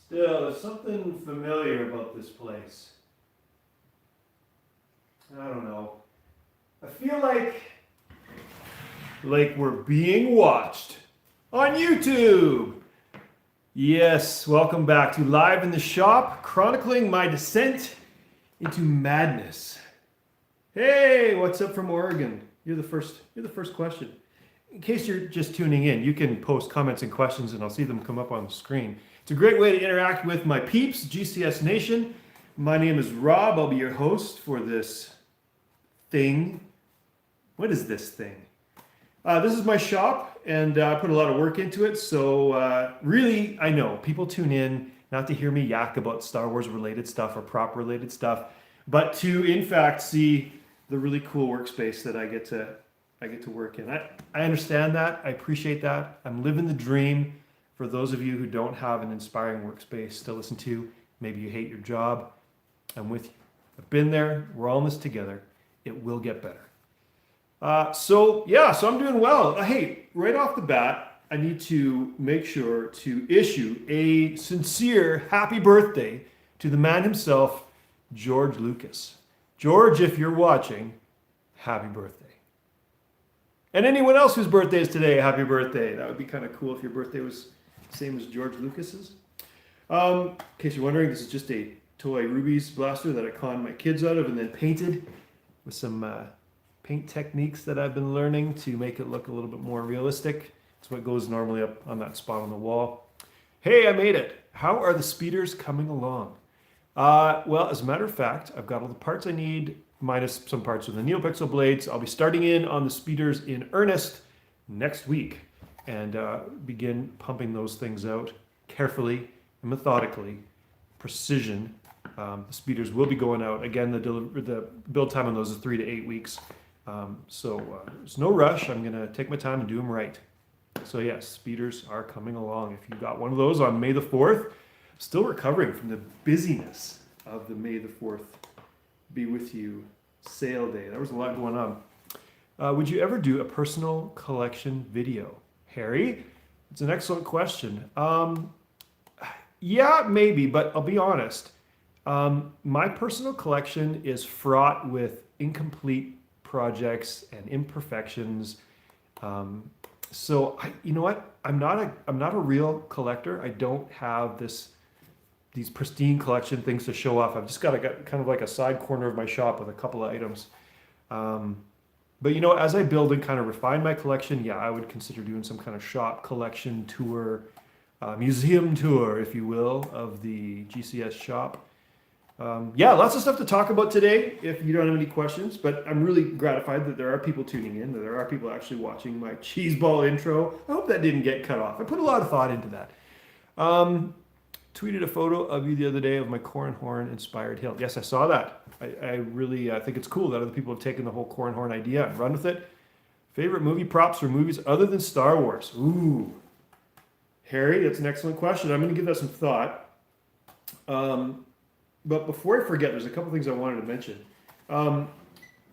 Still, there's something familiar about this place. I don't know. I feel like we're being watched on YouTube. Yes, welcome back to Live in the Shop, chronicling my descent into madness. Hey, what's up from Oregon? You're the first question. In case you're just tuning in, you can post comments and questions and I'll see them come up on the screen. It's a great way to interact with my peeps, GCS Nation. My name is Rob. I'll be your host for this thing. What is this thing? This is my shop, and I put a lot of work into it. So really, I know people tune in not to hear me yak about Star Wars related stuff or prop related stuff, but to in fact see the really cool workspace that I get to work in. I understand that. I appreciate that. I'm living the dream. For those of you who don't have an inspiring workspace to listen to, maybe you hate your job, I'm with you. I've been there. We're all in this together. It will get better. So I'm doing well. Hey, right off the bat, I need to make sure to issue a sincere happy birthday to the man himself, George Lucas. George, if you're watching, happy birthday. And anyone else whose birthday is today, happy birthday. That would be kind of cool if your birthday was the same as George Lucas's. In case you're wondering, this is just a toy Ruby's blaster that I conned my kids out of and then painted with some paint techniques that I've been learning to make it look a little bit more realistic. It's what goes normally up on that spot on the wall. Hey, I made it. How are the speeders coming along? Well, as a matter of fact, I've got all the parts I need, minus some parts with the Neopixel blades. I'll be starting in on the speeders in earnest next week and begin pumping those things out carefully and methodically, precision. The speeders will be going out. Again, the build time on those is 3 to 8 weeks. So there's no rush. I'm going to take my time and do them right. So yes, speeders are coming along. If you got one of those on May the 4th, still recovering from the busyness of the May the 4th be with you sale day. There was a lot going on. Would you ever do a personal collection video? Harry, it's an excellent question. Yeah, maybe, but I'll be honest. My personal collection is fraught with incomplete projects and imperfections. So you know what? I'm not a real collector. I don't have these pristine collection things to show off. I've just got kind of like a side corner of my shop with a couple of items. But you know, as I build and kind of refine my collection, yeah, I would consider doing some kind of shop collection tour, museum tour, if you will, of the GCS shop. Yeah, lots of stuff to talk about today if you don't have any questions, but I'm really gratified that there are people tuning in, that there are people actually watching my cheeseball intro. I hope that didn't get cut off. I put a lot of thought into that. Tweeted a photo of you the other day of my Corn Horn inspired hill. Yes, I saw that. I really think it's cool that other people have taken the whole Corn Horn idea and run with it. Favorite movie props for movies other than Star Wars? Ooh. Harry, that's an excellent question. I'm going to give that some thought. But before I forget, there's a couple things I wanted to mention.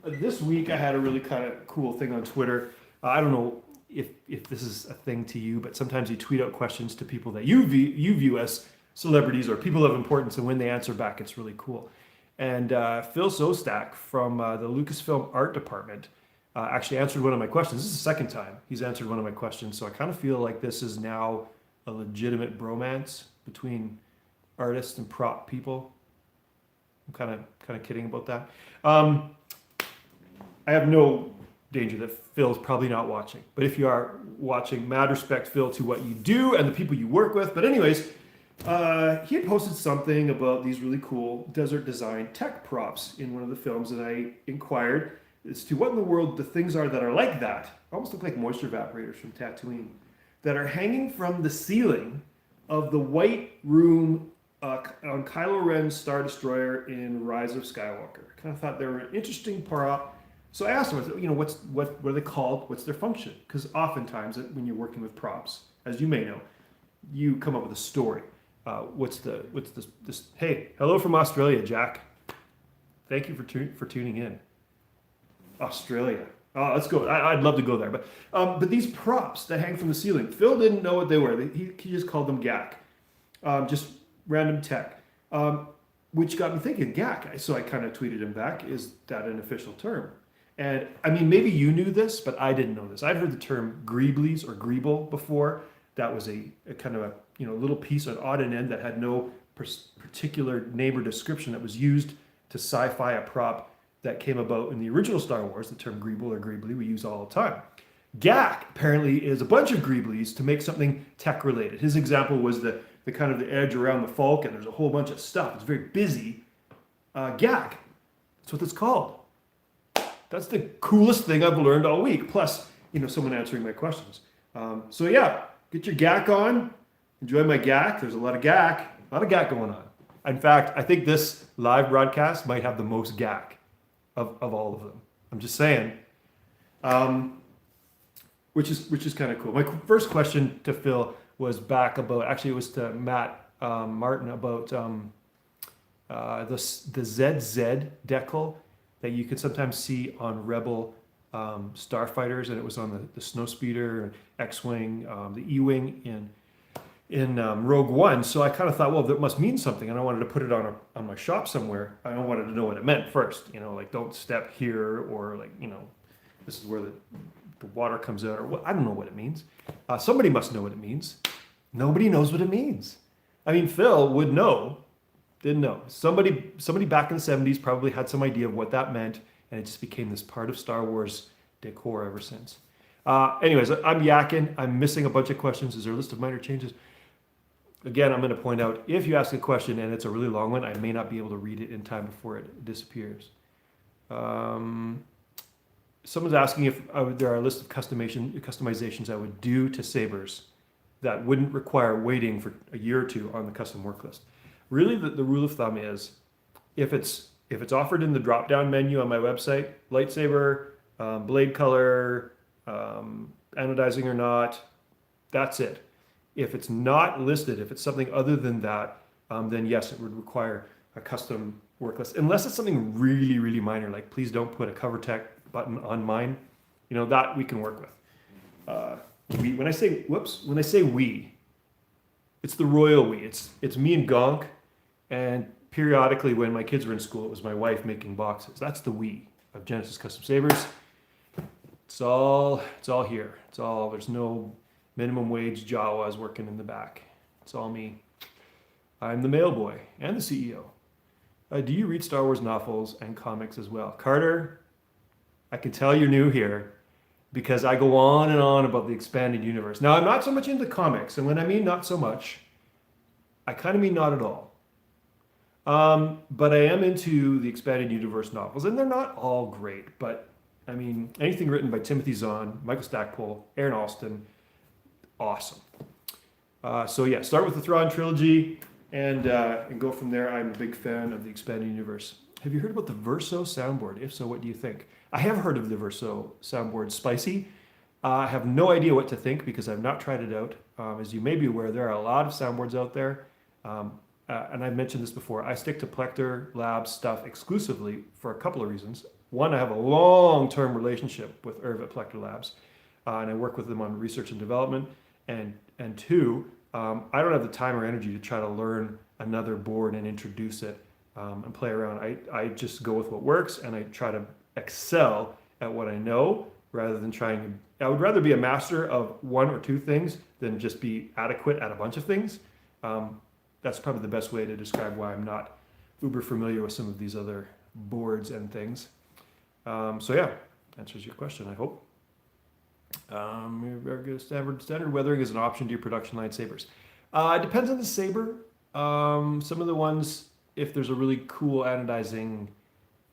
This week I had a really kind of cool thing on Twitter. I don't know if this is a thing to you, but sometimes you tweet out questions to people that you view as celebrities or people of importance, and when they answer back, it's really cool. And Phil Sostak from the Lucasfilm art department actually answered one of my questions. This is the second time he's answered one of my questions, so I kind of feel like this is now a legitimate bromance between artists and prop people. I'm kind of kidding about that. I have no danger that Phil's probably not watching, but if you are watching, mad respect, Phil, to what you do and the people you work with. But anyways, he had posted something about these really cool desert design tech props in one of the films, and I inquired as to what in the world the things are that are like that. Almost look like moisture evaporators from Tatooine that are hanging from the ceiling of the white room on Kylo Ren's Star Destroyer in Rise of Skywalker. I kind of thought they were an interesting prop. So I asked him, what are they called? What's their function? Because oftentimes when you're working with props, as you may know, you come up with a story. What's this? Hey, hello from Australia, Jack. Thank you for tuning in. Australia. Oh, let's go. I'd love to go there. But these props that hang from the ceiling, Phil didn't know what they were. He just called them gack. Just random tech, which got me thinking, GAC. So I kind of tweeted him back, is that an official term? And I mean, maybe you knew this, but I didn't know this. I'd heard the term Greeblies or Greeble before. That was a kind of a little piece, an odd end that had no particular name or description, that was used to sci-fi a prop that came about in the original Star Wars. The term Greeble or Greebly we use all the time. GAC apparently is a bunch of Greeblies to make something tech related. His example was the kind of the edge around the Falcon. There's a whole bunch of stuff. It's very busy. GAC. That's what it's called. That's the coolest thing I've learned all week. Plus, someone answering my questions. So yeah, get your GAC on. Enjoy my GAC. There's a lot of GAC. A lot of GAC going on. In fact, I think this live broadcast might have the most GAC of all of them. I'm just saying. Which is kind of cool. My first question to Phil was back about, actually it was to Matt Martin, about the ZZ decal that you can sometimes see on Rebel starfighters, and it was on the Snowspeeder, X-Wing, the E-Wing in Rogue One. So I kind of thought, well, that must mean something, and I wanted to put it on my shop somewhere. I wanted to know what it meant first, like don't step here, or like, this is where the water comes out, or I don't know what it means. Somebody must know what it means. Nobody knows what it means. I mean, Phil would know, didn't know. Somebody back in the 70s probably had some idea of what that meant, and it just became this part of Star Wars decor ever since. Anyways, I'm yakking. I'm missing a bunch of questions. Is there a list of minor changes? Again, I'm going to point out, if you ask a question and it's a really long one, I may not be able to read it in time before it disappears. Someone's asking if there are a list of customizations I would do to Sabers that wouldn't require waiting for a year or two on the custom work list. Really, the rule of thumb is, if it's offered in the drop-down menu on my website, lightsaber, blade color, anodizing or not, that's it. If it's not listed, if it's something other than that, then yes, it would require a custom work list. Unless it's something really, really minor, like please don't put a cover tech button on mine, that we can work with. When I say we, it's the royal we. It's me and Gonk, and periodically when my kids were in school, it was my wife making boxes. That's the we of Genesis Custom Sabers. It's all here. There's no minimum wage Jawas working in the back. It's all me. I'm the mail boy and the CEO. Do you read Star Wars novels and comics as well? Carter, I can tell you're new here because I go on and on about the expanded universe. Now, I'm not so much into comics, and when I mean not so much, I kind of mean not at all. But I am into the expanded universe novels, and they're not all great, but I mean, anything written by Timothy Zahn, Michael Stackpole, Aaron Alston, awesome. So yeah, start with the Thrawn trilogy and go from there. I'm a big fan of the expanded universe. Have you heard about the Verso soundboard? If so, what do you think? I have heard of the Verso soundboard. Spicy. I have no idea what to think because I've not tried it out. As you may be aware, there are a lot of soundboards out there. And I've mentioned this before. I stick to Plector Labs stuff exclusively for a couple of reasons. One, I have a long-term relationship with Irv at Plector Labs, and I work with them on research and development. And two, I don't have the time or energy to try to learn another board and introduce it and play around. I just go with what works, and I try to excel at what I know rather than trying. I would rather be a master of one or two things than just be adequate at a bunch of things. That's probably the best way to describe why I'm not uber familiar with some of these other boards and things. So yeah, answers your question, I hope. Standard weathering is an option to your production line sabers. It depends on the saber. Some of the ones, if there's a really cool anodizing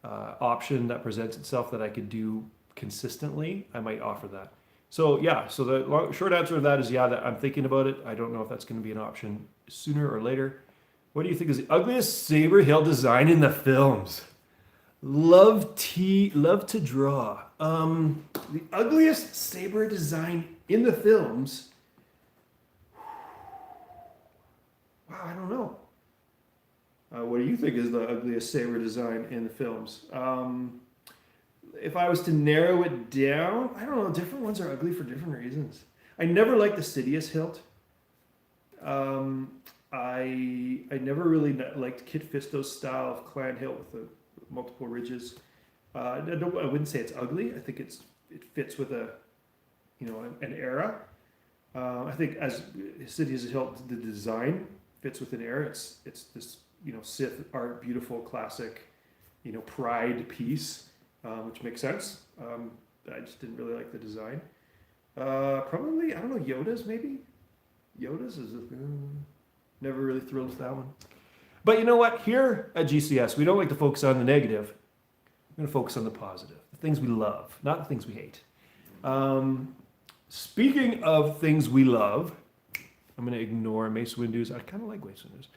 option that presents itself that I could do consistently, I might offer that. So yeah, so the short answer to that is yeah, that I'm thinking about it. I don't know if that's going to be an option sooner or later. What do you think is the ugliest saber hill design in the films? Love to draw. The ugliest saber design in the films. Wow, I don't know. What do you think is the ugliest saber design in the films? If I was to narrow it down, I don't know. Different ones are ugly for different reasons. I never liked the Sidious hilt. I never really liked Kit Fisto's style of clan hilt with the multiple ridges. I wouldn't say it's ugly. I think it fits with an era. I think as Cities Hilt, the design fits with an era. It's this Sith art, beautiful classic, pride piece, which makes sense. I just didn't really like the design. Probably, I don't know, Yoda's maybe. Yoda's is never really thrilled with that one. But you know what? Here at GCS, we don't like to focus on the negative. We're going to focus on the positive, the things we love, not the things we hate. Speaking of things we love, I'm going to ignore Mace Windu's. I kind of like Mace Windu's.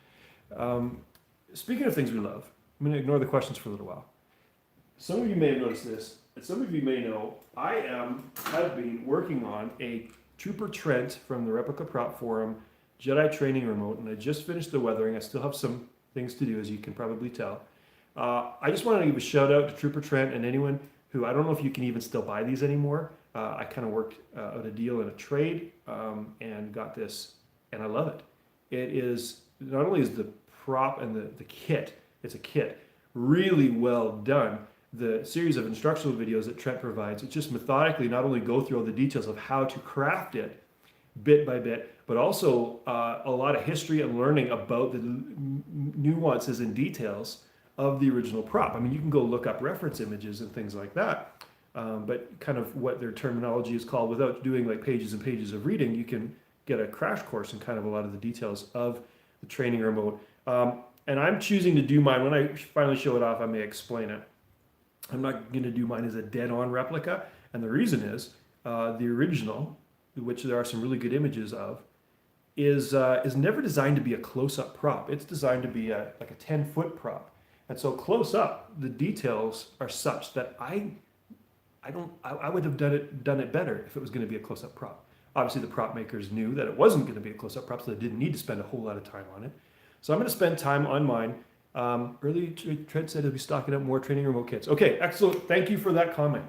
Speaking of things we love, I'm going to ignore the questions for a little while. Some of you may have noticed this, and some of you may know I have been working on a Trooper Trent from the Replica Prop Forum Jedi training remote, and I just finished the weathering. I still have some things to do, as you can probably tell. I just wanted to give a shout out to Trooper Trent and anyone who, I don't know if you can even still buy these anymore. I kind of worked out a deal in a trade and got this, and I love it. It is, not only is the prop and the kit, it's a kit, really well done. The series of instructional videos that Trent provides, it just methodically not only go through all the details of how to craft it bit by bit, but also a lot of history and learning about the nuances and details of the original prop. I mean, you can go look up reference images and things like that, but kind of what their terminology is called, without doing like pages and pages of reading, you can get a crash course in kind of a lot of the details of the training remote. And I'm choosing to do mine. When I finally show it off, I may explain it. I'm not going to do mine as a dead-on replica, and the reason is the original, which there are some really good images of, is never designed to be a close-up prop. It's designed to be like a 10-foot prop, and so close-up, the details are such that I would have done it better if it was going to be a close-up prop. Obviously, the prop makers knew that it wasn't going to be a close-up prop, so they didn't need to spend a whole lot of time on it. So I'm going to spend time on mine. Early Trent said he'll be stocking up more training remote kits. Okay, excellent. Thank you for that comment.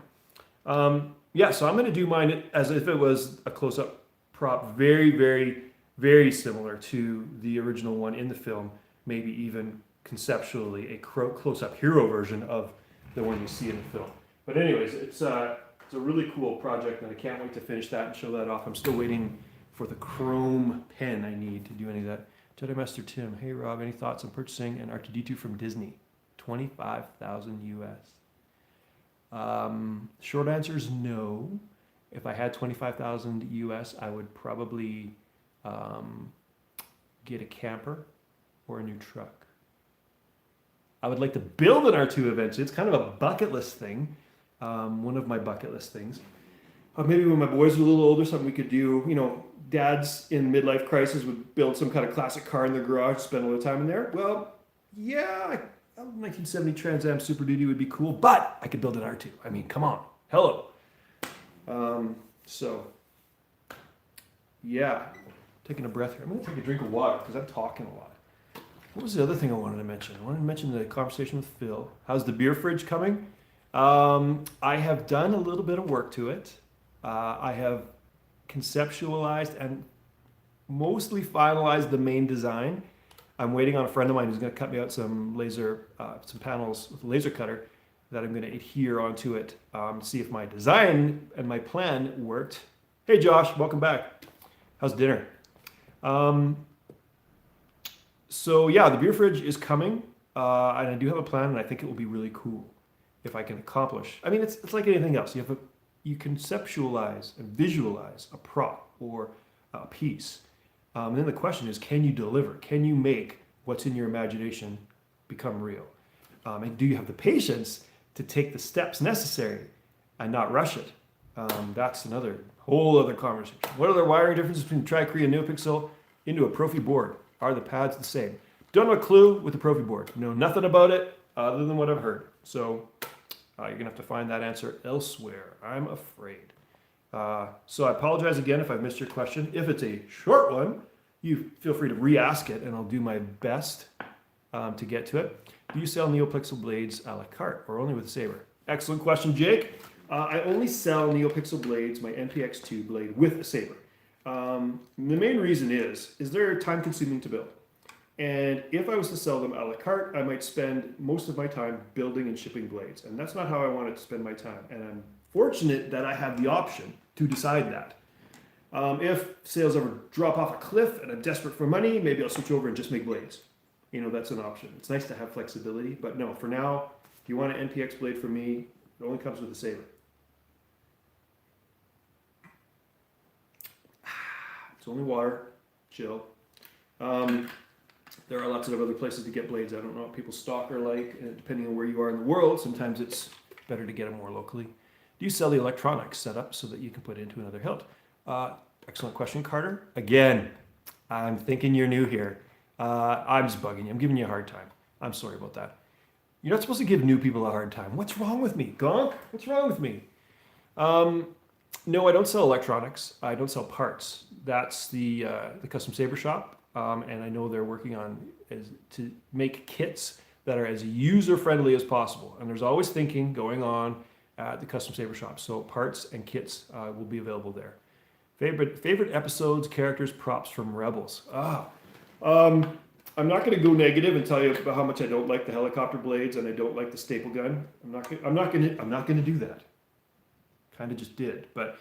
Yeah, so I'm going to do mine as if it was a close-up prop, very, very, very similar to the original one in the film, maybe even conceptually a close-up hero version of the one you see in the film. But anyways, it's a really cool project, and I can't wait to finish that and show that off. I'm still waiting for the chrome pen I need to do any of that. Jedi Master Tim, hey Rob, any thoughts on purchasing an R2-D2 from Disney? $25,000 US. Short answer is no. If I had $25,000 US, I would probably get a camper or a new truck. I would like to build an R2 eventually. It's kind of a bucket list thing. One of my bucket list things. Maybe when my boys are a little older, something we could do, dads in midlife crisis would build some kind of classic car in their garage, spend a little time in there. Well, yeah, a 1970 Trans Am Super Duty would be cool, but I could build an R2. I mean, come on. Hello. So, yeah, taking a breath here. I'm going to take a drink of water because I'm talking a lot. What was the other thing I wanted to mention? I wanted to mention the conversation with Phil. How's the beer fridge coming? I have done a little bit of work to it. I have conceptualized and mostly finalized the main design. I'm waiting on a friend of mine who's going to cut me out some some panels with a laser cutter that I'm going to adhere onto it, see if my design and my plan worked. Hey Josh, welcome back. How's dinner? So yeah, the beer fridge is coming, and I do have a plan, and I think it will be really cool if I can accomplish. I mean, it's like anything else. You conceptualize and visualize a prop or a piece. And then the question is, can you deliver? Can you make what's in your imagination become real? And do you have the patience to take the steps necessary and not rush it? That's another whole other conversation. What are the wiring differences between Tri-Cree and Neopixel into a Profi board? Are the pads the same? Don't have a clue with the Profi board. Know nothing about it other than what I've heard. So you're going to have to find that answer elsewhere, I'm afraid. So I apologize again if I've missed your question. If it's a short one, you feel free to re-ask it, and I'll do my best to get to it. Do you sell Neopixel blades a la carte or only with Saber? Excellent question, Jake. I only sell Neopixel blades, my NPX2 blade, with a Saber. The main reason is they're time-consuming to build. And if I was to sell them a la carte, I might spend most of my time building and shipping blades. And that's not how I wanted to spend my time. And I'm fortunate that I have the option to decide that. If sales ever drop off a cliff and I'm desperate for money, maybe I'll switch over and just make blades. You know, that's an option. It's nice to have flexibility, but no, for now, if you want an NPX blade from me, it only comes with a Saber. It's only water, chill. There are lots of other places to get blades. I don't know what people's stock are like, and depending on where you are in the world, sometimes it's better to get them more locally. Do you sell the electronics set up so that you can put into another hilt? Excellent question, Carter. Again, I'm thinking you're new here. I'm just bugging you. I'm giving you a hard time. I'm sorry about that. You're not supposed to give new people a hard time. What's wrong with me? Gonk? What's wrong with me? No, I don't sell electronics. I don't sell parts. That's the Custom Saber shop. And I know they're working on to make kits that are as user-friendly as possible. And there's always thinking going on at the Custom Saber shop. So parts and kits will be available there. Favorite episodes, characters, props from Rebels. I'm not going to go negative and tell you about how much I don't like the helicopter blades and I don't like the staple gun. I'm not going to do that. Kind of just did. But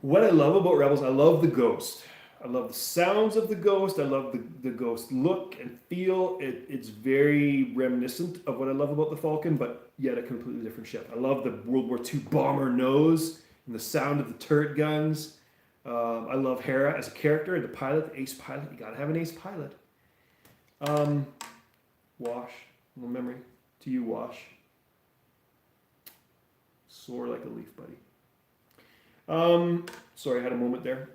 what I love about Rebels, I love the ghost. I love the sounds of the ghost. I love the ghost look and feel. It's very reminiscent of what I love about the Falcon, but yet a completely different ship. I love the World War II bomber nose and the sound of the turret guns. I love Hera as a character, the pilot, the ace pilot. You gotta have an ace pilot. Wash, a little memory to you, Wash. Soar like a leaf, buddy. Sorry, I had a moment there.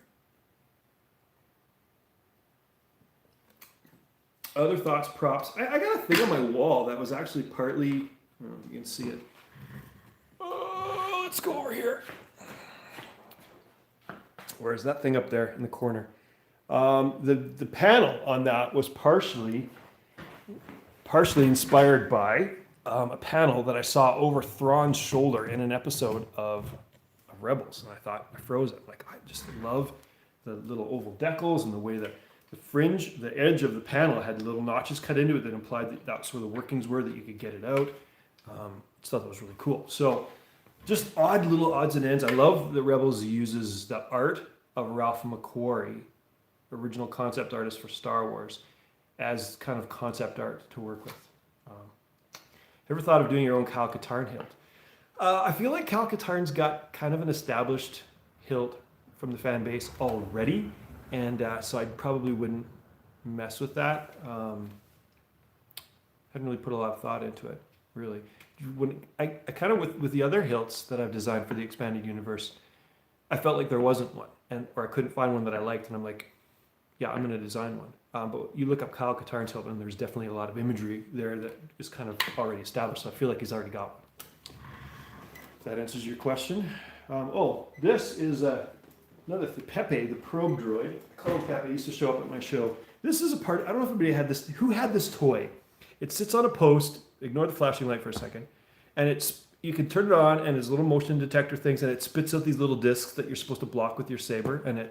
Other thoughts, props. I got a thing on my wall that was actually partly, I don't know if you can see it. Oh, let's go over here. Where's that thing up there in the corner? The panel on that was partially inspired by a panel that I saw over Thrawn's shoulder in an episode of Rebels. And I thought, I froze it. Like, I just love the little oval decals and the way that the fringe, the edge of the panel had little notches cut into it that implied that that's where the workings were, that you could get it out. Just thought that was really cool. So just odd little odds and ends. I love that Rebels uses the art of Ralph McQuarrie, original concept artist for Star Wars, as kind of concept art to work with. Ever thought of doing your own Kyle Katarn hilt? I feel like Kyle Katarn's got kind of an established hilt from the fan base already, and so I probably wouldn't mess with that. Hadn't really put a lot of thought into it, really. When I kind of, with the other hilts that I've designed for the expanded universe, I felt like there wasn't one, or I couldn't find one that I liked, and I'm like, yeah, I'm going to design one. But you look up Kyle Katarn's hilt, and there's definitely a lot of imagery there that is kind of already established, so I feel like he's already got one. If that answers your question. This is another Pepe, the probe droid. I call him Pepe. He used to show up at my show. This is a part, I don't know if anybody had this. Who had this toy? It sits on a post. Ignore the flashing light for a second. And you can turn it on, and there's little motion detector things, and it spits out these little discs that you're supposed to block with your saber, and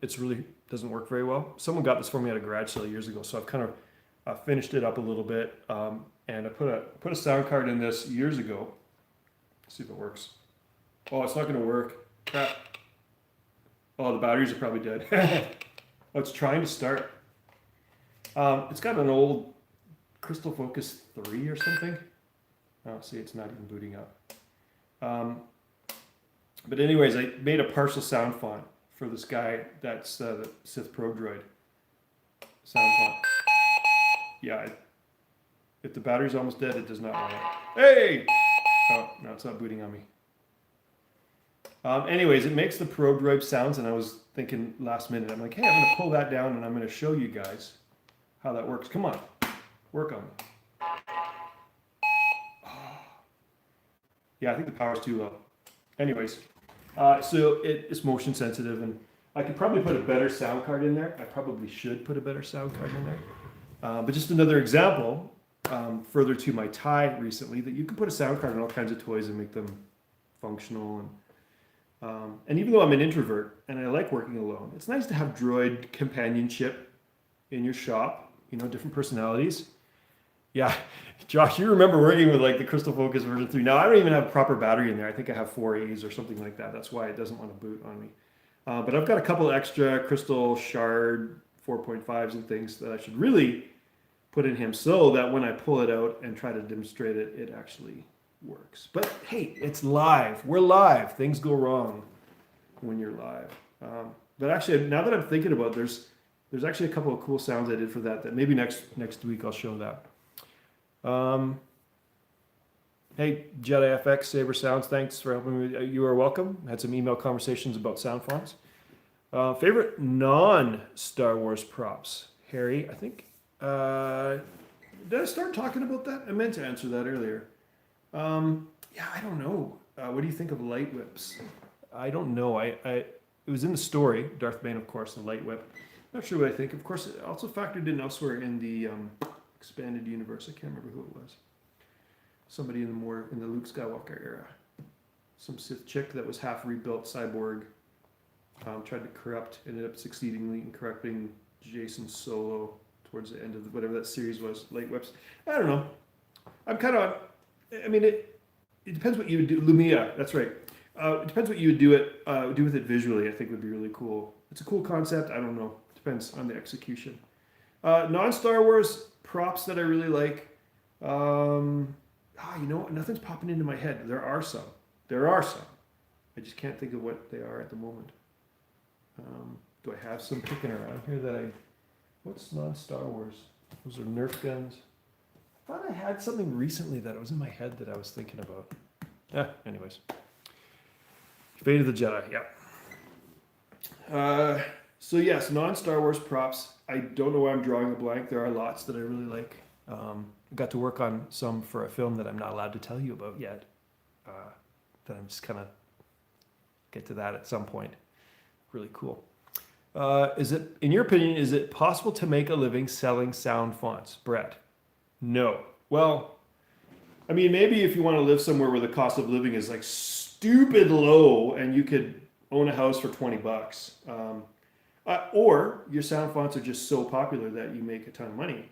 it's really doesn't work very well. Someone got this for me at a garage sale years ago, so I've kind of finished it up a little bit, and I put a sound card in this years ago. Let's see if it works. Oh, it's not going to work. Oh, the batteries are probably dead. Oh, it's trying to start. It's got an old Crystal Focus 3 or something. Oh, see, it's not even booting up. But anyways, I made a partial sound font for this guy that's the Sith Probe Droid. Sound font. Yeah, if the battery's almost dead, it does not want it. Hey! Oh, no, it's not booting on me. Anyways, it makes the probe droid sounds, and I was thinking last minute, I'm like, hey, I'm going to pull that down, and I'm going to show you guys how that works. Come on, work on it. Yeah, I think the power's too low. Anyways, so it's motion sensitive, and I could probably put a better sound card in there. I probably should put a better sound card in there. But just another example, further to my tie recently, that you can put a sound card on all kinds of toys and make them functional. And even though I'm an introvert and I like working alone, it's nice to have droid companionship in your shop. different personalities. Yeah, Josh, you remember working with like the Crystal Focus version 3. Now I don't even have a proper battery in there. I think I have 4As or something like that. That's why it doesn't want to boot on me. But I've got a couple extra Crystal Shard 4.5s and things that I should really put in him so that when I pull it out and try to demonstrate it, it actually works. But hey, it's live. We're live. Things go wrong when you're live. But actually, now that I'm thinking about it, there's actually a couple of cool sounds I did for that maybe next week I'll show that. Hey, Jedi FX, Saber Sounds, thanks for helping me. You are welcome. Had some email conversations about Soundfonts. Favorite non-Star Wars props? Harry, I think. Did I start talking about that? I meant to answer that earlier. Yeah, I don't know. What do you think of light whips? I don't know. It was in the story, Darth Bane, of course, the light whip. Not sure what I think. Of course, it also factored in elsewhere in the expanded universe. I can't remember who it was. Somebody in the Luke Skywalker era. Some Sith chick that was half rebuilt cyborg. Tried to corrupt, ended up succeedingly in corrupting Jason Solo towards the end of whatever that series was, light whips. I don't know. It depends what you would do. Lumia, that's right. It depends what you would do with it visually. I think would be really cool. It's a cool concept. I don't know. Depends on the execution. Non-Star Wars props that I really like. Nothing's popping into my head. There are some. I just can't think of what they are at the moment. Do I have some kicking around here what's non-Star Wars? Those are Nerf guns. I thought I had something recently that was in my head that I was thinking about. Anyways. Fate of the Jedi, yeah. So yes, non-Star Wars props. I don't know why I'm drawing a blank. There are lots that I really like. Got to work on some for a film that I'm not allowed to tell you about yet. That I'm just kind of get to that at some point. Really cool. In your opinion, is it possible to make a living selling sound fonts? Brett? No. Well, I mean, maybe if you want to live somewhere where the cost of living is like stupid low and you could own a house for $20. Or your sound fonts are just so popular that you make a ton of money.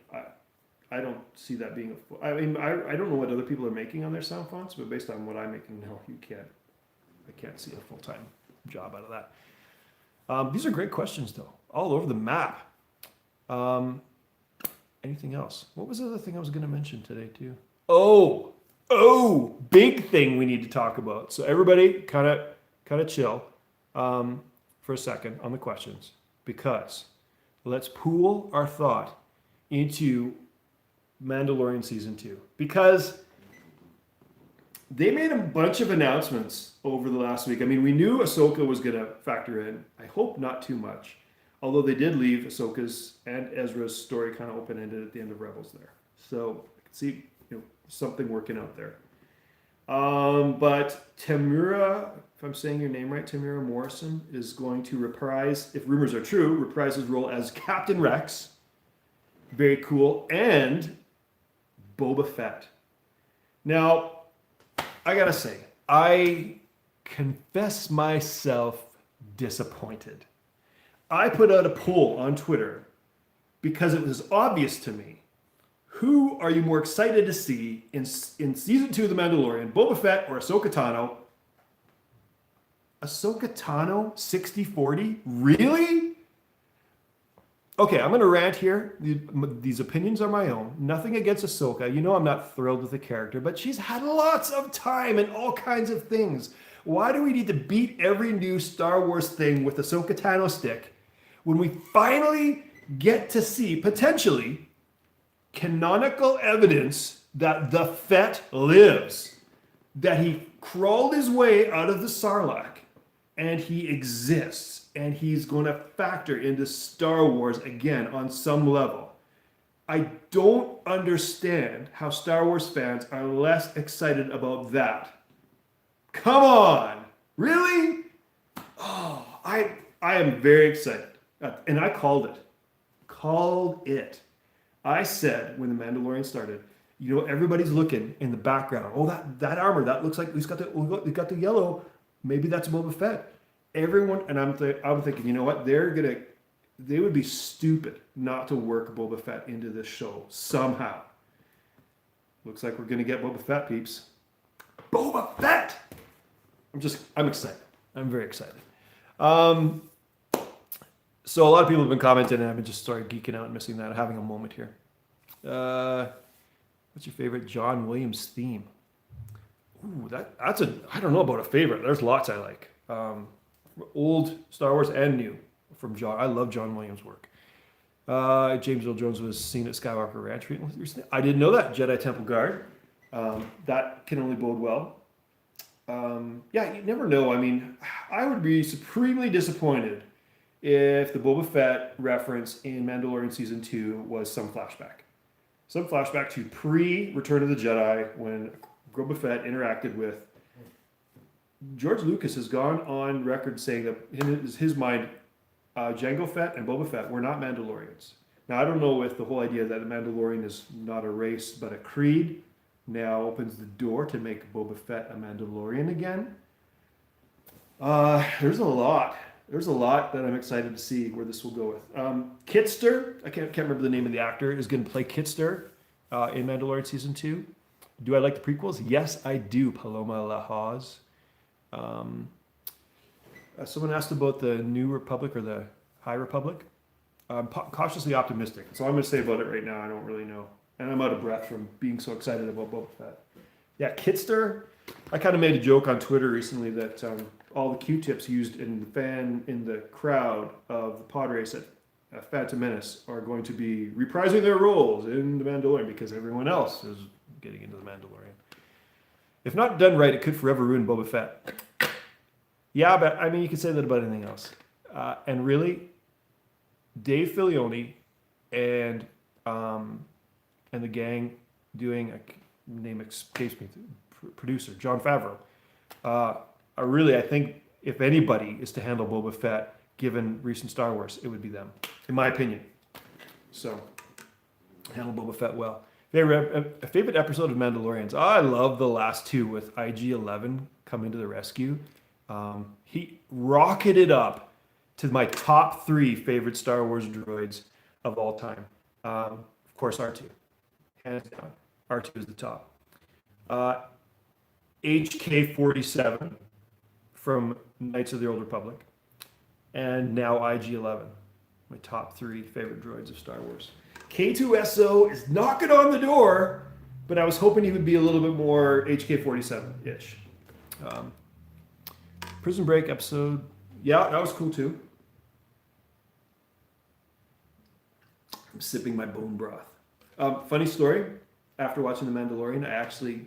I don't see that being I don't know what other people are making on their sound fonts, but based on what I'm making, no, I can't see a full-time job out of that. These are great questions, though. All over the map. Anything else? What was the other thing I was going to mention today, too? Oh, big thing we need to talk about. So everybody kind of chill for a second on the questions, because let's pool our thought into Mandalorian Season 2. Because they made a bunch of announcements over the last week. I mean, we knew Ahsoka was going to factor in. I hope not too much. Although they did leave Ahsoka's and Ezra's story kind of open-ended at the end of Rebels there. So I can see something working out there. But Tamura, if I'm saying your name right, Tamura Morrison is going to reprise, if rumors are true, reprise his role as Captain Rex. Very cool. And Boba Fett. Now, I gotta say, I confess myself disappointed. I put out a poll on Twitter because it was obvious to me. Who are you more excited to see in Season 2 of The Mandalorian, Boba Fett or Ahsoka Tano? Ahsoka Tano, 60-40? Really? Okay, I'm going to rant here. These opinions are my own. Nothing against Ahsoka. You know I'm not thrilled with the character, but she's had lots of time and all kinds of things. Why do we need to beat every new Star Wars thing with Ahsoka Tano stick when we finally get to see, potentially, canonical evidence that the Fett lives? That he crawled his way out of the Sarlacc and he exists. And he's going to factor into Star Wars again on some level. I don't understand how Star Wars fans are less excited about that. Come on! Really? Oh, I am very excited. And I called it. I said when The Mandalorian started, everybody's looking in the background. Oh, that armor, that looks like he's got the yellow. Maybe that's Boba Fett. Everyone, and I'm thinking, you know what? They're gonna they would be stupid not to work Boba Fett into this show somehow. Looks like we're going to get Boba Fett, peeps. Boba Fett! I'm excited. I'm very excited. So a lot of people have been commenting, and I've been just started geeking out and missing that, having a moment here. What's your favorite John Williams theme? Ooh, that's I don't know about a favorite. There's lots I like. Old Star Wars and new from John. I love John Williams' work. James Earl Jones was seen at Skywalker Ranch recently. I didn't know that. Jedi Temple Guard. That can only bode well. Yeah, you never know. I mean, I would be supremely disappointed if the Boba Fett reference in Mandalorian Season 2 was some flashback. Some flashback to pre-Return of the Jedi when Boba Fett interacted with... George Lucas has gone on record saying that in his mind, Jango Fett and Boba Fett were not Mandalorians. Now, I don't know if the whole idea that the Mandalorian is not a race but a creed now opens the door to make Boba Fett a Mandalorian again. There's a lot. There's a lot that I'm excited to see where this will go with. Kitster, I can't remember the name of the actor, is going to play Kitster in Mandalorian Season 2. Do I like the prequels? Yes, I do, Paloma Lahaz. Someone asked about the New Republic or the High Republic. I'm cautiously optimistic. That's all I'm going to say about it right now. I don't really know. And I'm out of breath from being so excited about Boba Fett. Yeah, Kitster. I kind of made a joke on Twitter recently that all the Q-tips used in the crowd of the pod race at Phantom Menace are going to be reprising their roles in The Mandalorian because everyone else is getting into The Mandalorian. If not done right, it could forever ruin Boba Fett. Yeah, but I mean, you could say that about anything else. And really, Dave Filoni and the gang doing name escapes me, producer Jon Favreau. Are really, I think, if anybody is to handle Boba Fett, given recent Star Wars, it would be them, in my opinion. So, handle Boba Fett well. Favorite episode of Mandalorians? I love the last two with IG-11 coming to the rescue. He rocketed up to my top 3 favorite Star Wars droids of all time. Of course, R2. Hands down. R2 is the top. HK-47 from Knights of the Old Republic. And now IG-11. My top 3 favorite droids of Star Wars. K2SO is knocking on the door, but I was hoping he would be a little bit more HK-47-ish. Prison Break episode, yeah, that was cool too. I'm sipping my bone broth. Funny story, after watching The Mandalorian, I actually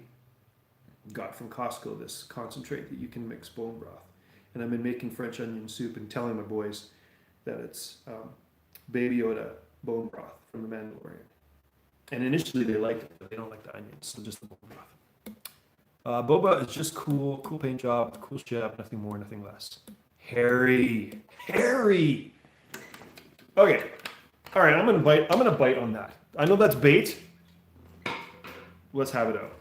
got from Costco this concentrate that you can mix bone broth. And I've been making French onion soup and telling my boys that it's Baby Yoda bone broth from The Mandalorian. And initially they liked it, but they don't like the onions, so just the bone broth. Boba is just cool paint job, cool ship, nothing more, nothing less. Harry. Okay. All right, I'm gonna bite on that. I know that's bait. Let's have it out.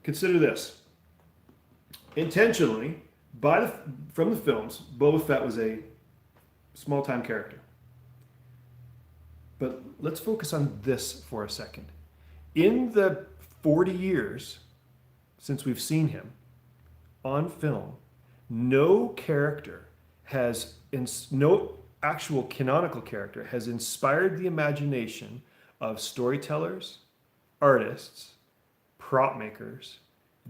Consider this. Intentionally, from the films, Boba Fett was a small-time character. But let's focus on this for a second. In the 40 years since we've seen him on film, no actual canonical character has inspired the imagination of storytellers, artists, prop makers,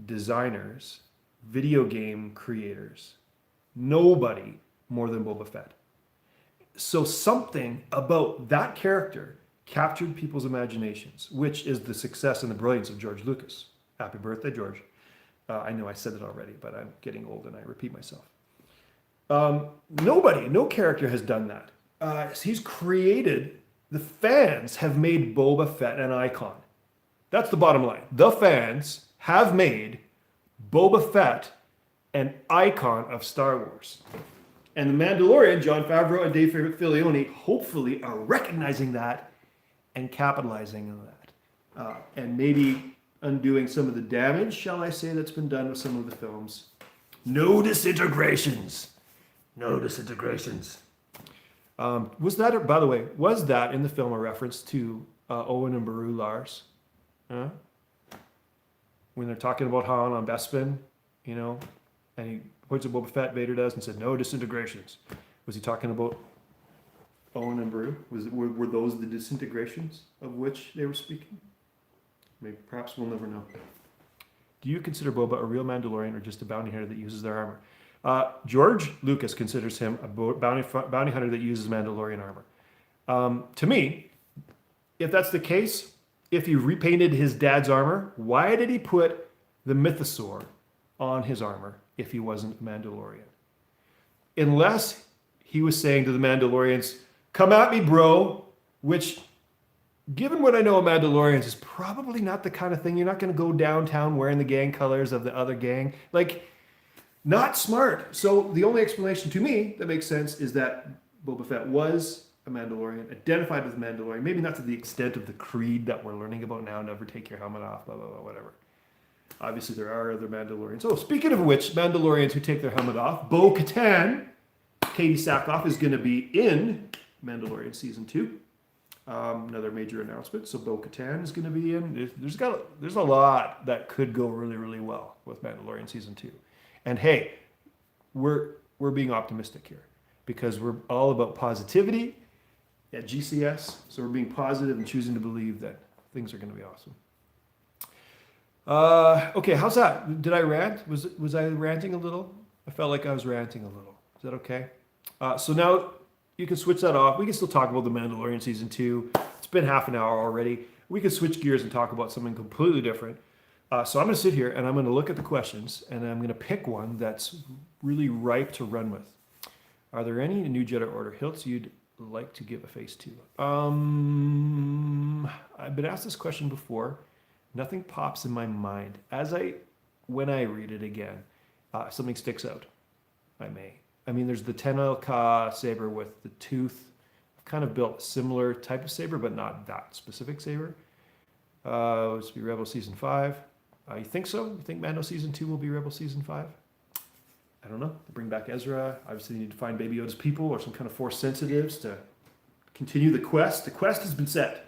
designers, video game creators. Nobody more than Boba Fett. So something about that character captured people's imaginations, which is the success and the brilliance of George Lucas. Happy birthday, George. I know I said it already, but I'm getting old and I repeat myself. No character has done that. He's created, the fans have made Boba Fett an icon. That's the bottom line. The fans have made Boba Fett an icon of Star Wars. And The Mandalorian, Jon Favreau and Dave Filoni, hopefully are recognizing that and capitalizing on that. And maybe undoing some of the damage, shall I say, that's been done with some of the films. No disintegrations. Was that, by the way, was that in the film a reference to Owen and Beru Lars? Huh? When they're talking about Han on Bespin, you know, and he points at Boba Fett, Vader does, and said, no disintegrations. Was he talking about Owen and Beru? Were those the disintegrations of which they were speaking? Maybe, perhaps we'll never know. Do you consider Boba a real Mandalorian or just a bounty hunter that uses their armor? George Lucas considers him a bounty hunter that uses Mandalorian armor. To me, if that's the case, if he repainted his dad's armor, why did he put the mythosaur on his armor if he wasn't a Mandalorian? Unless he was saying to the Mandalorians, come at me, bro, which, given what I know of Mandalorians, is probably not the kind of thing. You're not going to go downtown wearing the gang colors of the other gang. Like, not smart. So the only explanation to me that makes sense is that Boba Fett was a Mandalorian, identified with Mandalorian, maybe not to the extent of the creed that we're learning about now, never take your helmet off, blah, blah, blah, whatever. Obviously, there are other Mandalorians. Oh, speaking of which, Mandalorians who take their helmet off, Bo-Katan, Katie Sackhoff, is going to be in Mandalorian Season 2. Another major announcement. So Bo-Katan is going to be in. There's a lot that could go really, really well with Mandalorian Season 2. And hey, we're being optimistic here because we're all about positivity at GCS. So we're being positive and choosing to believe that things are going to be awesome. Okay, how's that? Did I rant? Was I ranting a little? I felt like I was ranting a little. Is that okay? So now you can switch that off. We can still talk about the Mandalorian Season 2. It's been half an hour already. We can switch gears and talk about something completely different. So I'm going to sit here and I'm going to look at the questions and I'm going to pick one that's really ripe to run with. Are there any new Jedi Order hilts you'd like to give a face to? I've been asked this question before. Nothing pops in my mind. When I read it again, something sticks out. I mean, there's the Tenel-Ka saber with the tooth. I've kind of built a similar type of saber, but not that specific saber. It's to be Rebel Season 5. You think so? You think Mando Season 2 will be Rebel Season 5? I don't know. They bring back Ezra. Obviously, they need to find Baby Yoda's people or some kind of Force sensitives to continue the quest. The quest has been set.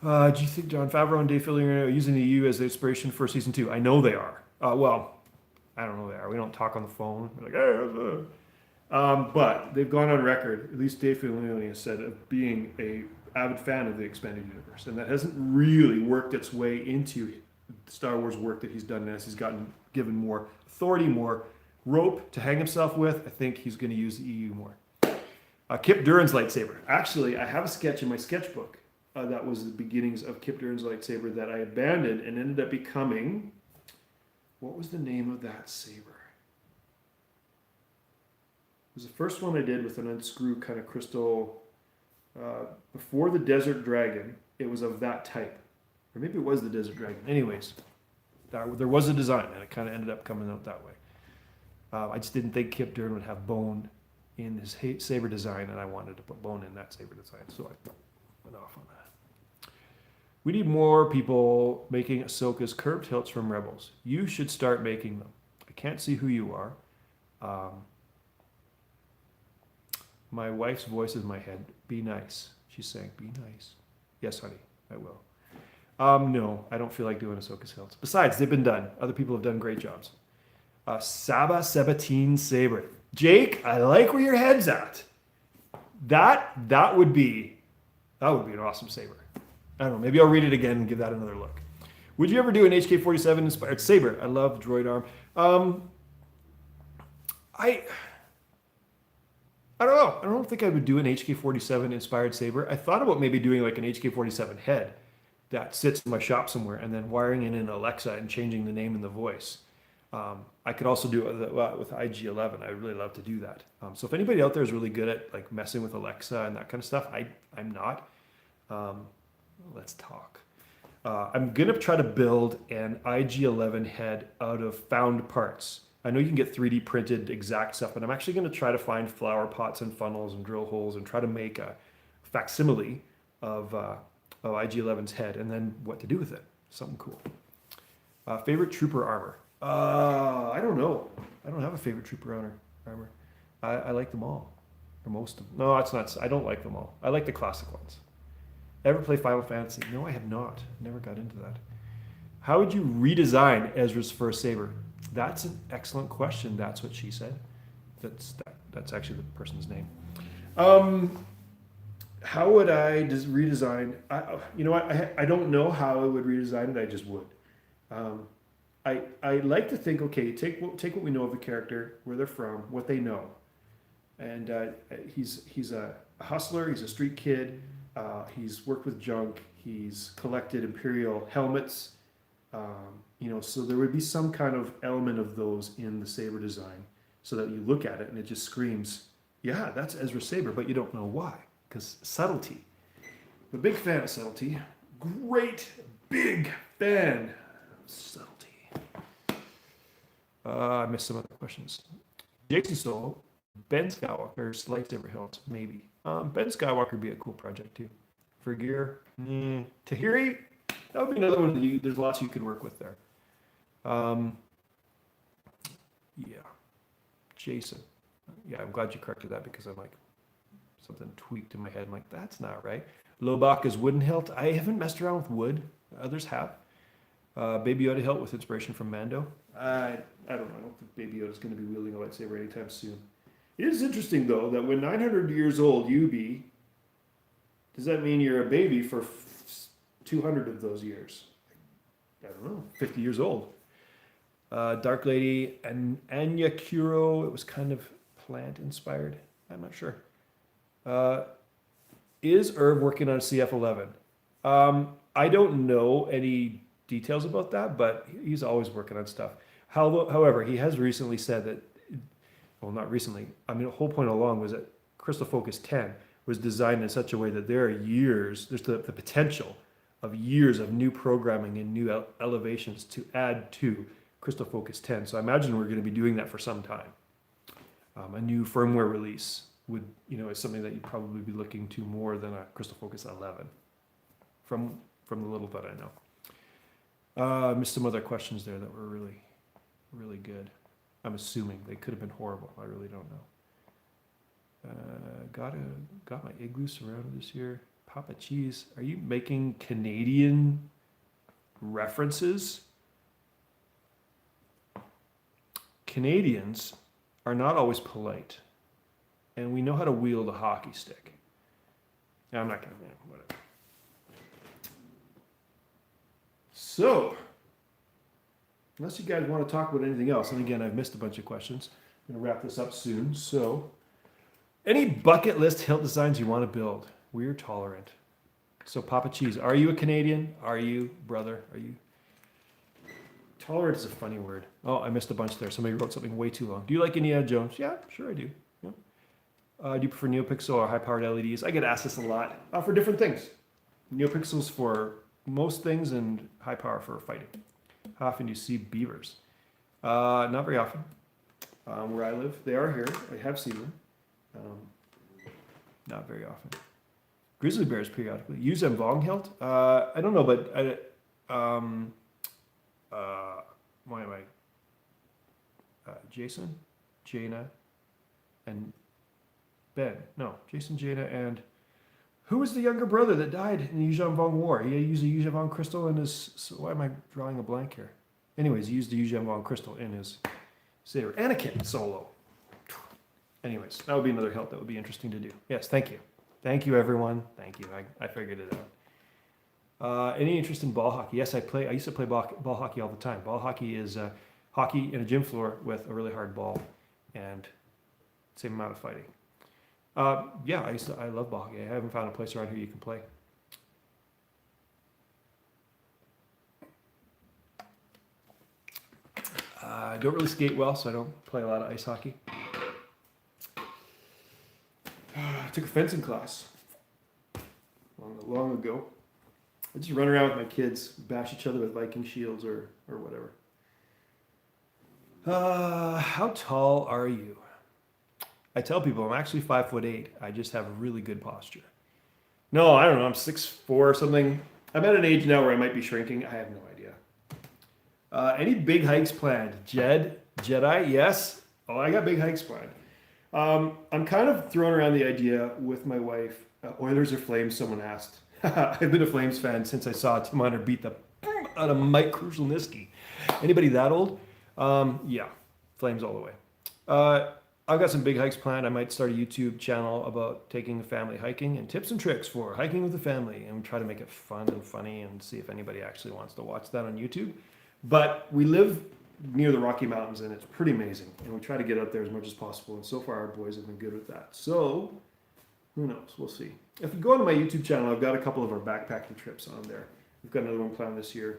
Do you think Jon Favreau and Dave Filoni are using the EU as the inspiration for Season 2? I know they are. Well, I don't know they are. We don't talk on the phone. We're like, hey, but they've gone on record, at least Dave Filoni has said, of being a avid fan of the expanded universe, and that hasn't really worked its way into Star Wars work that he's done as he's gotten given more authority, more rope to hang himself with. I think he's going to use the EU more. Kip Duran's lightsaber. Actually, I have a sketch in my sketchbook that was the beginnings of Kip Duran's lightsaber that I abandoned and ended up becoming. What was the name of that saber? It was the first one I did with an unscrew kind of crystal. Before the Desert Dragon, it was of that type. Or maybe it was the Desert Dragon. Anyways, there was a design, and it kind of ended up coming out that way. I just didn't think Kip Duran would have bone in his saber design, and I wanted to put bone in that saber design, so I went off on that. We need more people making Ahsoka's curved hilts from Rebels. You should start making them. I can't see who you are. My wife's voice is in my head. Be nice. She's saying, be nice. Yes, honey, I will. No, I don't feel like doing Ahsoka's hilts. Besides, they've been done. Other people have done great jobs. Sabatine Saber. Jake, I like where your head's at. That would be an awesome saber. I don't know. Maybe I'll read it again and give that another look. Would you ever do an HK-47 inspired saber? I love droid arm. I don't know. I don't think I would do an HK-47 inspired saber. I thought about maybe doing like an HK-47 head that sits in my shop somewhere and then wiring in an Alexa and changing the name and the voice. I could also do it with IG-11. I would really love to do that. So if anybody out there is really good at like messing with Alexa and that kind of stuff, I'm not. Let's talk. I'm going to try to build an IG-11 head out of found parts. I know you can get 3D printed exact stuff, but I'm actually going to try to find flower pots and funnels and drill holes and try to make a facsimile of IG-11's head and then what to do with it. Something cool. Favorite trooper armor? I don't know. I don't have a favorite trooper armor. I like them all. Or most of them. No, it's not. I don't like them all. I like the classic ones. Ever play Final Fantasy? No, I have not. Never got into that. How would you redesign Ezra's first saber? That's an excellent question. That's what she said. That's actually the person's name. How would I redesign? You know what? I don't know how I would redesign it. I just would. I like to think, okay, take what we know of the character, where they're from, what they know, and he's a hustler. He's a street kid. He's worked with junk. He's collected Imperial helmets. You know, so there would be some kind of element of those in the saber design, so that you look at it and it just screams, yeah, that's Ezra's saber, but you don't know why, because subtlety. I'm a big fan of subtlety. Great big fan of subtlety. I missed some other questions. Jason Solo, Ben Skywalker's lightsaber hilt, maybe. Ben Skywalker would be a cool project too. For gear, Tahiri, that would be another one. There's lots you could work with there. Yeah. Jason. Yeah, I'm glad you corrected that because I'm like, something tweaked in my head. I'm like, that's not right. Lobaka's wooden hilt. I haven't messed around with wood. Others have. Baby Yoda hilt with inspiration from Mando. I don't know. I don't think Baby Yoda's going to be wielding a lightsaber anytime soon. It is interesting, though, that when 900 years old you be, does that mean you're a baby for 200 of those years? I don't know. 50 years old. Dark Lady and Anya Kuro. It was kind of plant-inspired. I'm not sure. Is Irv working on CF11? I don't know any details about that, but he's always working on stuff. However, he has recently said that, well, not recently, I mean, the whole point along was that Crystal Focus 10 was designed in such a way that there are years, there's the potential of years of new programming and new elevations to add to Crystal Focus 10. So I imagine we're going to be doing that for some time. A new firmware release would, is something that you'd probably be looking to more than a Crystal Focus 11, from the little that I know. I missed some other questions there that were really, really good. I'm assuming they could have been horrible. I really don't know. Got my igloo surrounded this year. Papa Cheese, are you making Canadian references? Canadians are not always polite, and we know how to wield a hockey stick. I'm not gonna, whatever. So, unless you guys want to talk about anything else, and again, I've missed a bunch of questions. I'm gonna wrap this up soon. So, any bucket list hilt designs you want to build? We're tolerant. So, Papa Cheese, are you a Canadian? Are you, brother? Are you? Tolerant is a funny word. Oh, I missed a bunch there. Somebody wrote something way too long. Do you like Indiana Jones? Yeah, sure I do. Yeah. Do you prefer Neopixel or high-powered LEDs? I get asked this a lot for different things. Neopixels for most things and high power for fighting. How often do you see beavers? Not very often. Where I live, they are here. I have seen them. Not very often. Grizzly bears periodically. Use them Vong hilt? I don't know, but why am I? Jason, Jaina, and Ben. No, Jason, Jaina, and who was the younger brother that died in the Yuuzhan Vong War? He used a Yuuzhan Vong crystal in his. So why am I drawing a blank here? Anyways, he used the Yuuzhan Vong crystal in his saber. Anakin Solo. Anyways, that would be another hilt that would be interesting to do. Yes, thank you. Thank you, everyone. Thank you. I figured it out. Any interest in ball hockey? Yes, I used to play ball hockey all the time. Ball hockey is hockey in a gym floor with a really hard ball and same amount of fighting. Yeah, I love ball hockey. I haven't found a place around here you can play. I don't really skate well, so I don't play a lot of ice hockey. I took a fencing class long ago. I just run around with my kids, bash each other with Viking shields or whatever. How tall are you? I tell people I'm actually 5'8". I just have really good posture. No, I don't know. I'm 6'4" or something. I'm at an age now where I might be shrinking. I have no idea. Any big hikes planned? Jedi? Yes. Oh, I got big hikes planned. I'm kind of throwing around the idea with my wife. Oilers or Flames? Someone asked. I've been a Flames fan since I saw Tim Hunter beat the out of Mike Krushelnyski. Anybody that old? Yeah, Flames all the way. I've got some big hikes planned. I might start a YouTube channel about taking the family hiking and tips and tricks for hiking with the family, and try to make it fun and funny and see if anybody actually wants to watch that on YouTube. But we live near the Rocky Mountains and it's pretty amazing, and we try to get out there as much as possible, and so far our boys have been good with that. So who knows? We'll see. If you go onto my YouTube channel, I've got a couple of our backpacking trips on there. We've got another one planned this year.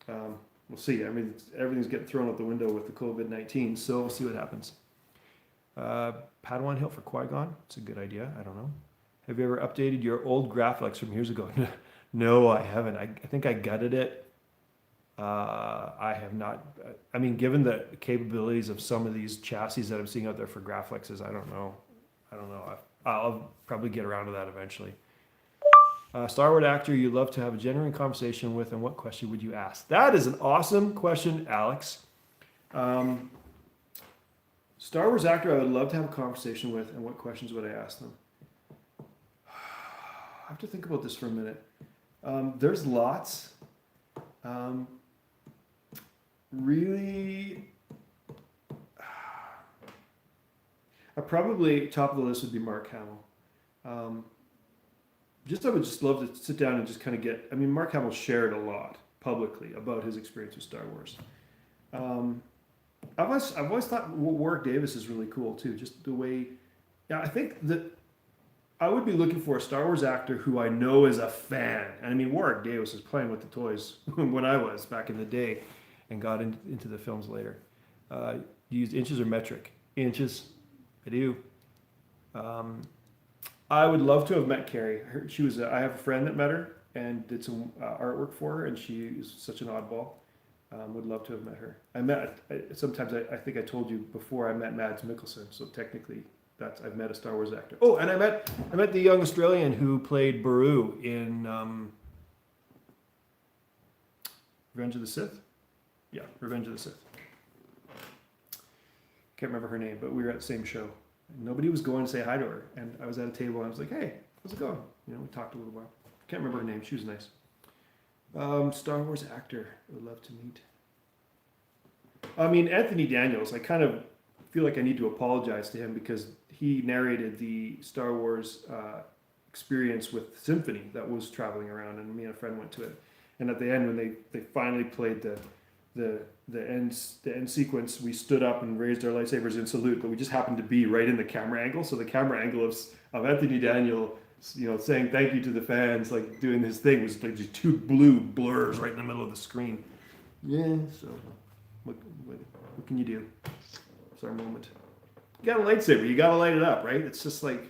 We'll see. I mean, everything's getting thrown out the window with the COVID-19, so we'll see what happens. Padawan Hill for Qui-Gon. It's a good idea. I don't know. Have you ever updated your old Graphics from years ago? No, I haven't. I think I gutted it. I have not. I mean, given the capabilities of some of these chassis that I'm seeing out there for Graphics, I don't know. I'll probably get around to that eventually. Star Wars actor you love to have a genuine conversation with, and what question would you ask? That is an awesome question, Alex. Star Wars actor I would love to have a conversation with, and what questions would I ask them? I have to think about this for a minute. There's lots. Really, probably top of the list would be Mark Hamill. I would just love to sit down and just kind of get. I mean, Mark Hamill shared a lot publicly about his experience with Star Wars. I've always thought Warwick Davis is really cool too. Just the way, I think that I would be looking for a Star Wars actor who I know is a fan. And I mean, Warwick Davis was playing with the toys when I was back in the day, and got into the films later. You used inches or metric? Inches. I do. I would love to have met Carrie. I have a friend that met her and did some artwork for her, and she is such an oddball. Would love to have met her. Sometimes I think I told you before, I met Mads Mikkelsen, so technically I've met a Star Wars actor. Oh, and I met the young Australian who played Baru in Revenge of the Sith. Yeah, Revenge of the Sith. Can't remember her name, but we were at the same show. Nobody was going to say hi to her, and I was at a table and I was like, "Hey, how's it going?" We talked a little while. Can't remember her name. She was nice. Star Wars actor I would love to meet. I mean, Anthony Daniels. I kind of feel like I need to apologize to him because he narrated the Star Wars experience with Symphony that was traveling around, and me and a friend went to it. And at the end, when they finally played the end sequence, we stood up and raised our lightsabers in salute, but we just happened to be right in the camera angle. So the camera angle of Anthony Daniel, saying thank you to the fans, like doing his thing, was like just two blue blurs right in the middle of the screen. Yeah, so what can you do? It's our moment. You got a lightsaber, you gotta light it up, right? It's just like,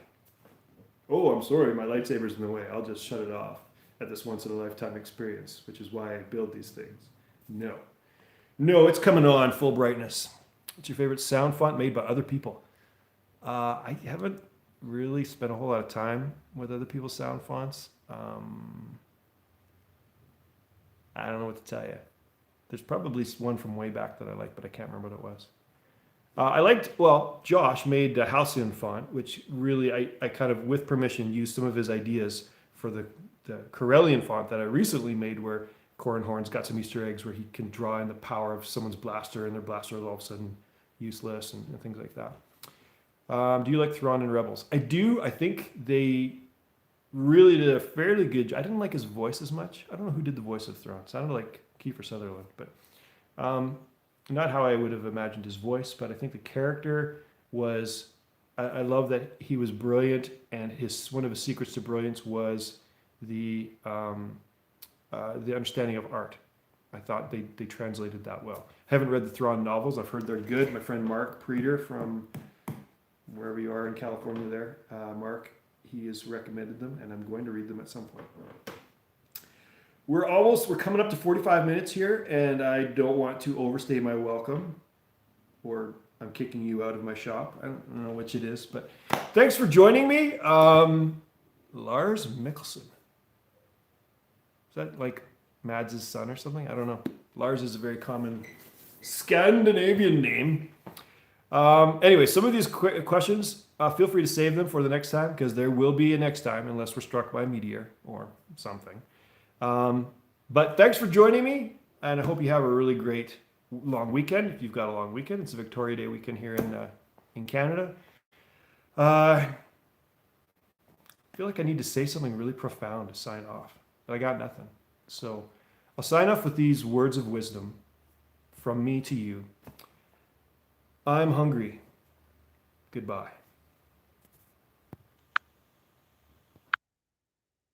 oh, I'm sorry, my lightsaber's in the way. I'll just shut it off at this once in a lifetime experience, which is why I build these things. No, it's coming on full brightness. What's your favorite sound font made by other people? I haven't really spent a whole lot of time with other people's sound fonts. I don't know what to tell you. There's probably one from way back that I like, but I can't remember what it was. Josh made a Halcyon font, which really I kind of, with permission, used some of his ideas for the Corellian font that I recently made, where Corran Horn's got some Easter eggs where he can draw in the power of someone's blaster, and their blaster is all of a sudden useless and things like that. Do you like Thrawn and Rebels? I do. I think they really did a fairly good job. I didn't like his voice as much. I don't know who did the voice of Thrawn. It sounded like Kiefer Sutherland, but not how I would have imagined his voice, but I think the character was, I love that he was brilliant, and one of his secrets to brilliance was the understanding of art. I thought they translated that well. I haven't read the Thrawn novels. I've heard they're good. My friend Mark Preeter from wherever you are in California there, Mark, he has recommended them, and I'm going to read them at some point. We're coming up to 45 minutes here, and I don't want to overstay my welcome, or I'm kicking you out of my shop. I don't know which it is, but thanks for joining me. Lars Mikkelsen. Is that like Mads' son or something? I don't know. Lars is a very common Scandinavian name. Anyway, some of these questions, feel free to save them for the next time because there will be a next time unless we're struck by a meteor or something. But thanks for joining me, and I hope you have a really great long weekend. If you've got a long weekend, it's a Victoria Day weekend here in Canada. I feel like I need to say something really profound to sign off, but I got nothing. So I'll sign off with these words of wisdom from me to you. I'm hungry. Goodbye.